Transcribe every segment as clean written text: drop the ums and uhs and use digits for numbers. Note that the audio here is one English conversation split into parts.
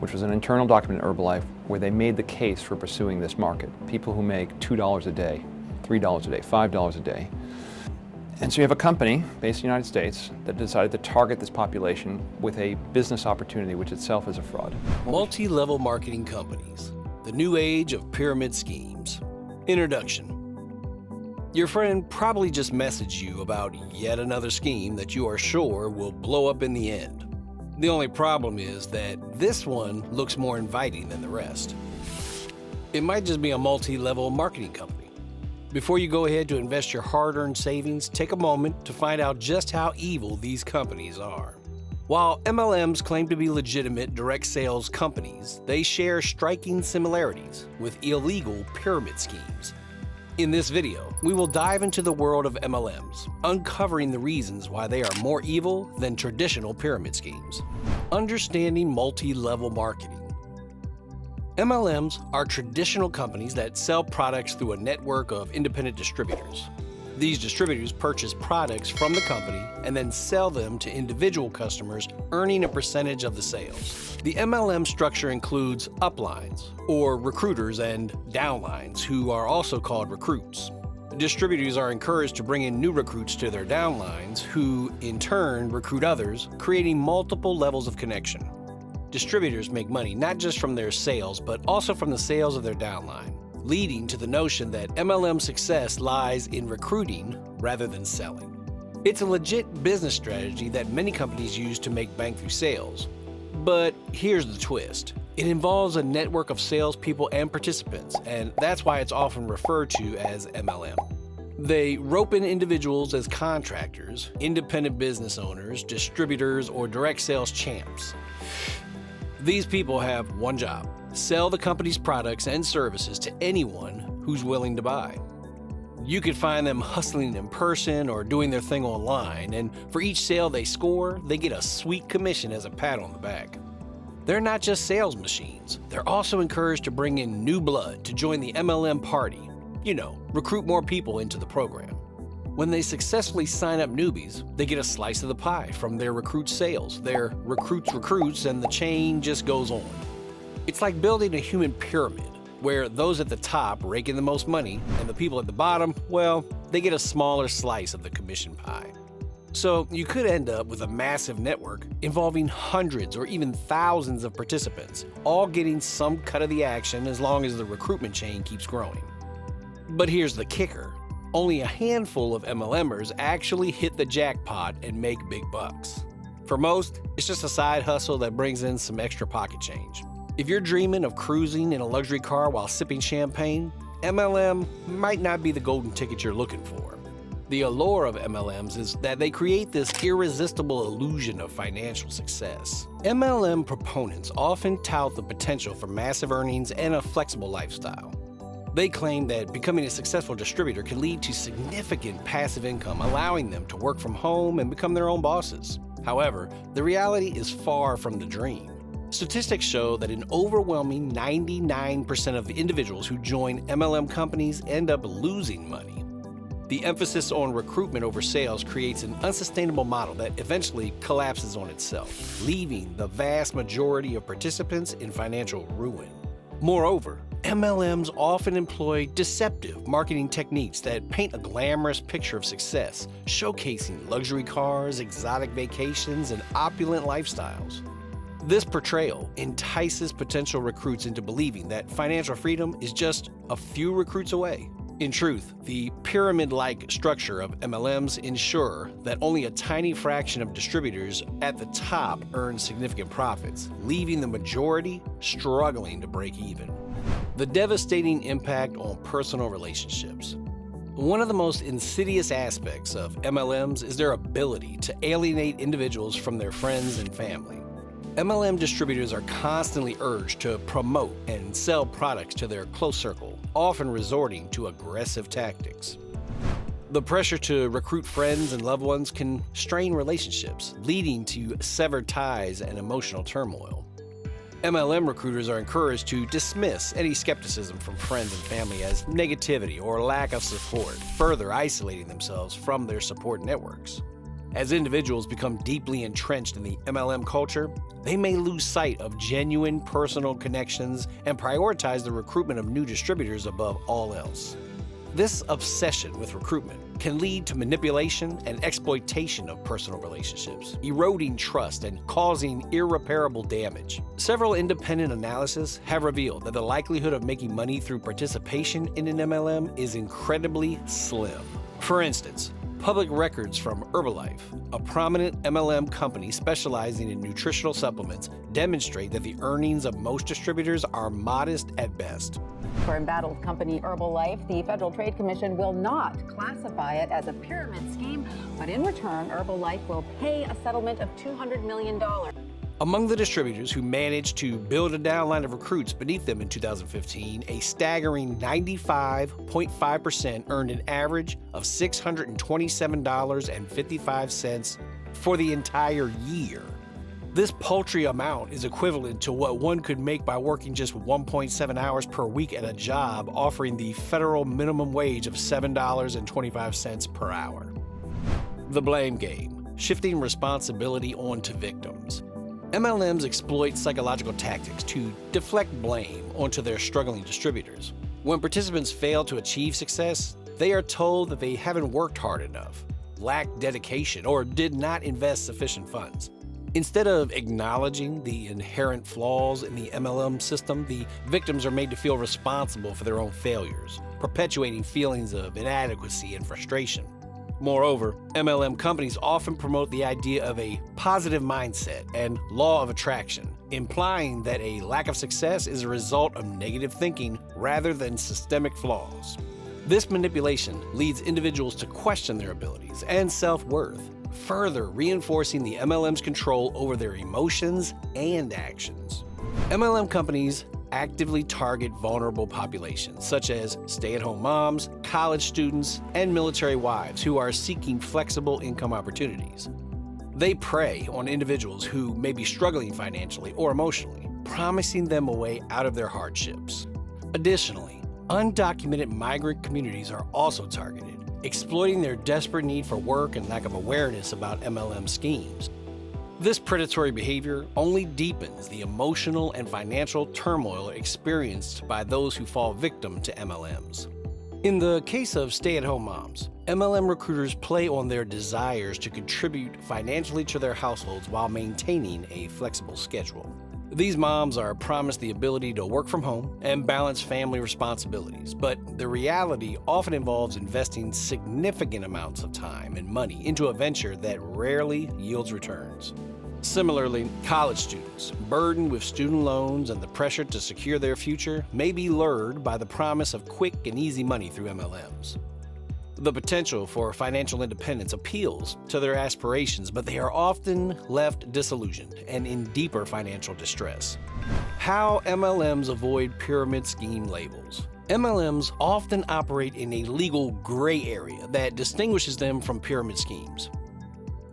which was an internal document in Herbalife where they made the case for pursuing this market. People who make $2 a day, $3 a day, $5 a day. And so you have a company based in the United States that decided to target this population with a business opportunity which itself is a fraud. Multi-level marketing companies, the new age of pyramid schemes. Introduction. Your friend probably just messaged you about yet another scheme that you are sure will blow up in the end. The only problem is that this one looks more inviting than the rest. It might just be a multi-level marketing company. Before you go ahead to invest your hard-earned savings, take a moment to find out just how evil these companies are. While MLMs claim to be legitimate direct sales companies, they share striking similarities with illegal pyramid schemes. In this video, we will dive into the world of MLMs, uncovering the reasons why they are more evil than traditional pyramid schemes. Understanding multi-level marketing. MLMs are traditional companies that sell products through a network of independent distributors. These distributors purchase products from the company and then sell them to individual customers, earning a percentage of the sales. The MLM structure includes uplines, or recruiters, and downlines, who are also called recruits. Distributors are encouraged to bring in new recruits to their downlines, who in turn recruit others, creating multiple levels of connection. Distributors make money not just from their sales, but also from the sales of their downline, leading to the notion that MLM success lies in recruiting rather than selling. It's a legit business strategy that many companies use to make bank through sales. But here's the twist. It involves a network of salespeople and participants, and that's why it's often referred to as MLM. They rope in individuals as contractors, independent business owners, distributors, or direct sales champs. These people have one job: sell the company's products and services to anyone who's willing to buy. You could find them hustling in person or doing their thing online, and for each sale they score, they get a sweet commission as a pat on the back. They're not just sales machines, they're also encouraged to bring in new blood to join the MLM party. Recruit more people into the program. When they successfully sign up newbies, they get a slice of the pie from their recruit sales. Their recruits, and the chain just goes on. It's like building a human pyramid, where those at the top rake in the most money, and the people at the bottom, well, they get a smaller slice of the commission pie. So you could end up with a massive network involving hundreds or even thousands of participants, all getting some cut of the action as long as the recruitment chain keeps growing. But here's the kicker. Only a handful of MLMers actually hit the jackpot and make big bucks. For most, it's just a side hustle that brings in some extra pocket change. If you're dreaming of cruising in a luxury car while sipping champagne, MLM might not be the golden ticket you're looking for. The allure of MLMs is that they create this irresistible illusion of financial success. MLM proponents often tout the potential for massive earnings and a flexible lifestyle. They claim that becoming a successful distributor can lead to significant passive income, allowing them to work from home and become their own bosses. However, the reality is far from the dream. Statistics show that an overwhelming 99% of the individuals who join MLM companies end up losing money. The emphasis on recruitment over sales creates an unsustainable model that eventually collapses on itself, leaving the vast majority of participants in financial ruin. Moreover, MLMs often employ deceptive marketing techniques that paint a glamorous picture of success, showcasing luxury cars, exotic vacations, and opulent lifestyles. This portrayal entices potential recruits into believing that financial freedom is just a few recruits away. In truth, the pyramid-like structure of MLMs ensure that only a tiny fraction of distributors at the top earn significant profits, leaving the majority struggling to break even. The devastating impact on personal relationships. One of the most insidious aspects of MLMs is their ability to alienate individuals from their friends and family. MLM distributors are constantly urged to promote and sell products to their close circle, often resorting to aggressive tactics. The pressure to recruit friends and loved ones can strain relationships, leading to severed ties and emotional turmoil. MLM recruiters are encouraged to dismiss any skepticism from friends and family as negativity or lack of support, further isolating themselves from their support networks. As individuals become deeply entrenched in the MLM culture, they may lose sight of genuine personal connections and prioritize the recruitment of new distributors above all else. This obsession with recruitment can lead to manipulation and exploitation of personal relationships, eroding trust and causing irreparable damage. Several independent analyses have revealed that the likelihood of making money through participation in an MLM is incredibly slim. For instance, public records from Herbalife, a prominent MLM company specializing in nutritional supplements, demonstrate that the earnings of most distributors are modest at best. For embattled company Herbalife, the Federal Trade Commission will not classify it as a pyramid scheme, but in return, Herbalife will pay a settlement of $200 million. Among the distributors who managed to build a downline of recruits beneath them in 2015, a staggering 95.5% earned an average of $627.55 for the entire year. This paltry amount is equivalent to what one could make by working just 1.7 hours per week at a job offering the federal minimum wage of $7.25 per hour. The blame game, shifting responsibility onto victims. MLMs exploit psychological tactics to deflect blame onto their struggling distributors. When participants fail to achieve success, they are told that they haven't worked hard enough, lacked dedication, or did not invest sufficient funds. Instead of acknowledging the inherent flaws in the MLM system, the victims are made to feel responsible for their own failures, perpetuating feelings of inadequacy and frustration. Moreover, MLM companies often promote the idea of a positive mindset and law of attraction, implying that a lack of success is a result of negative thinking rather than systemic flaws. This manipulation leads individuals to question their abilities and self-worth, further reinforcing the MLM's control over their emotions and actions. MLM companies actively target vulnerable populations such as stay-at-home moms, college students, and military wives who are seeking flexible income opportunities. They prey on individuals who may be struggling financially or emotionally, promising them a way out of their hardships. Additionally, undocumented migrant communities are also targeted, exploiting their desperate need for work and lack of awareness about MLM schemes. This predatory behavior only deepens the emotional and financial turmoil experienced by those who fall victim to MLMs. In the case of stay-at-home moms, MLM recruiters play on their desires to contribute financially to their households while maintaining a flexible schedule. These moms are promised the ability to work from home and balance family responsibilities, but the reality often involves investing significant amounts of time and money into a venture that rarely yields returns. Similarly, college students, burdened with student loans and the pressure to secure their future, may be lured by the promise of quick and easy money through MLMs. The potential for financial independence appeals to their aspirations, but they are often left disillusioned and in deeper financial distress. How MLMs avoid pyramid scheme labels. MLMs often operate in a legal gray area that distinguishes them from pyramid schemes.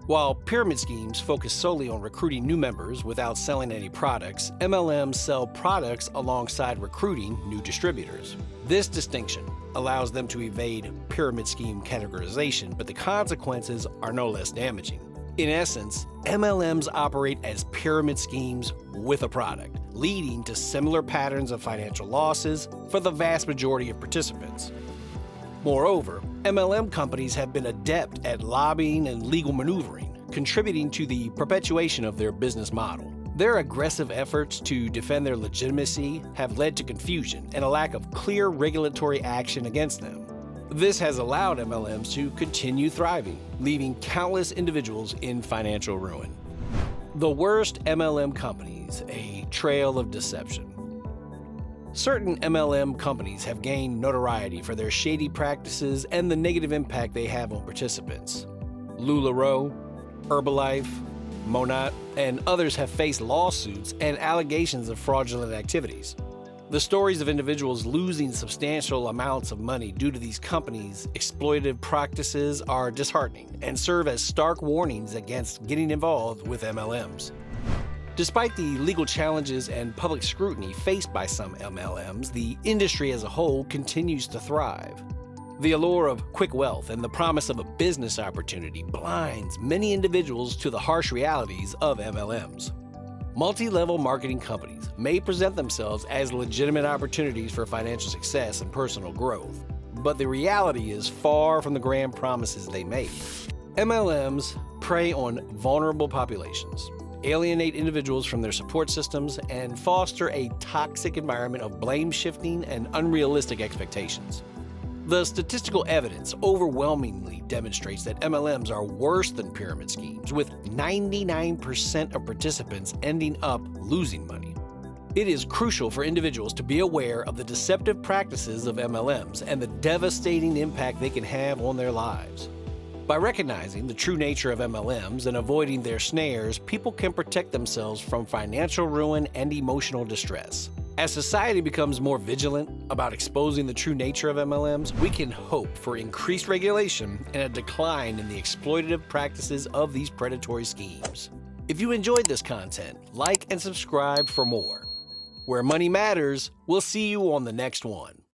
While pyramid schemes focus solely on recruiting new members without selling any products, MLMs sell products alongside recruiting new distributors. This distinction allows them to evade pyramid scheme categorization, but the consequences are no less damaging. In essence, MLMs operate as pyramid schemes with a product, leading to similar patterns of financial losses for the vast majority of participants. Moreover, MLM companies have been adept at lobbying and legal maneuvering, contributing to the perpetuation of their business model. Their aggressive efforts to defend their legitimacy have led to confusion and a lack of clear regulatory action against them. This has allowed MLMs to continue thriving, leaving countless individuals in financial ruin. The worst MLM companies, a trail of deception. Certain MLM companies have gained notoriety for their shady practices and the negative impact they have on participants. LuLaRoe, Herbalife, Monat, and others have faced lawsuits and allegations of fraudulent activities. The stories of individuals losing substantial amounts of money due to these companies' exploitative practices are disheartening and serve as stark warnings against getting involved with MLMs. Despite the legal challenges and public scrutiny faced by some MLMs, the industry as a whole continues to thrive. The allure of quick wealth and the promise of a business opportunity blinds many individuals to the harsh realities of MLMs. Multi-level marketing companies may present themselves as legitimate opportunities for financial success and personal growth, but the reality is far from the grand promises they make. MLMs prey on vulnerable populations, alienate individuals from their support systems, and foster a toxic environment of blame shifting and unrealistic expectations. The statistical evidence overwhelmingly demonstrates that MLMs are worse than pyramid schemes, with 99% of participants ending up losing money. It is crucial for individuals to be aware of the deceptive practices of MLMs and the devastating impact they can have on their lives. By recognizing the true nature of MLMs and avoiding their snares, people can protect themselves from financial ruin and emotional distress. As society becomes more vigilant about exposing the true nature of MLMs, we can hope for increased regulation and a decline in the exploitative practices of these predatory schemes. If you enjoyed this content, like and subscribe for more. Where money matters, we'll see you on the next one.